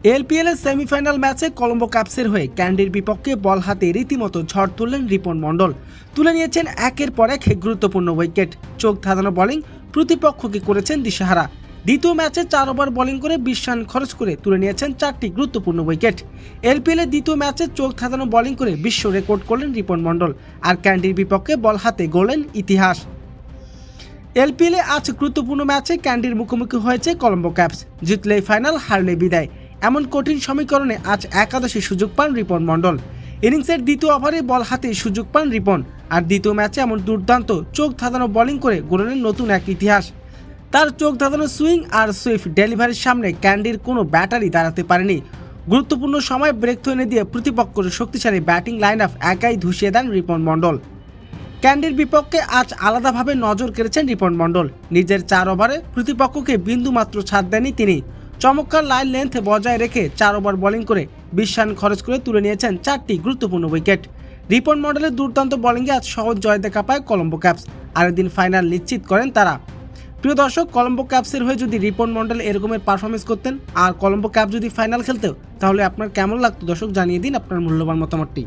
LPL এর semifinal ম্যাচে কলম্বো ক্যাপসের হয়ে ক্যান্ডির বিপক্ষে বল হাতে রীতিমতো ঝড় তুললেন রিপন মণ্ডল। তুলে নিয়েছেন একের পর এক গুরুত্বপূর্ণ উইকেট। চোখ ধাঁধানো বোলিং প্রতিপক্ষকে করেছেন দিশেহারা। দ্বিতীয় ম্যাচে 4 ওভার বোলিং করে 20 রান খরচ করে তুলে নিয়েছেন 4টি গুরুত্বপূর্ণ উইকেট। এলপিএল এর দ্বিতীয় ম্যাচে চোখ ধাঁধানো বোলিং করে বিশ্ব রেকর্ড করলেন রিপন মণ্ডল, আর ক্যান্ডির বিপক্ষে বল হাতে গড়লেন ইতিহাস। এলপিএলে আজ গুরুত্বপূর্ণ ম্যাচে ক্যান্ডির মুখোমুখি হয়েছে কলম্বো ক্যাপস। জিতলেই ফাইনাল, হারলে বিদায়, এমন কঠিন সমীকরণে আজ একাদশে সুযোগ পান রিপন মণ্ডল। ইনিংসের দ্বিতীয় ওভারে বল হাতে সুযোগ পান রিপন, আর দ্বিতীয় ম্যাচে এমন দুর্দান্ত চোখ ধাঁধানো বোলিং করে গড়লেন নতুন এক ইতিহাস। তার চোখ ধাঁধানো সুইং আর সুইফট ডেলিভারির সামনে ক্যান্ডির কোনো ব্যাটারই দাঁড়াতে পারেনি। গুরুত্বপূর্ণ সময় ব্রেক এনে দিয়ে প্রতিপক্ষের শক্তিশালী ব্যাটিং লাইন আপ একাই ধুসিয়ে দেন রিপন মণ্ডল। ক্যান্ডির বিপক্ষে আজ আলাদাভাবে নজর কেড়েছেন রিপন মণ্ডল। নিজের 4 ওভারে প্রতিপক্ষকে বিন্দুমাত্র ছাড় দেননি তিনি। চমৎকার লাইন লেন্থ বজায় রেখে 4 ওভার বোলিং করে 20 রান খরচ করে তুলে নিয়েছেন 4টি গুরুত্বপূর্ণ উইকেট। রিপন মণ্ডলের দুর্দান্ত বোলিংয়ে আজ সহজ জয় দেখা পায় কলম্বো ক্যাপস, আর এদিন ফাইনাল নিশ্চিত করেন তারা। প্রিয় দর্শক, কলম্বো ক্যাপসের হয়ে যদি রিপন মণ্ডল এরকমের পারফরমেন্স করতেন আর কলম্বো ক্যাপস যদি ফাইনাল খেলতেও, তাহলে আপনার কেমন লাগতো দর্শক জানিয়ে দিন আপনার মূল্যবান মতামতটি।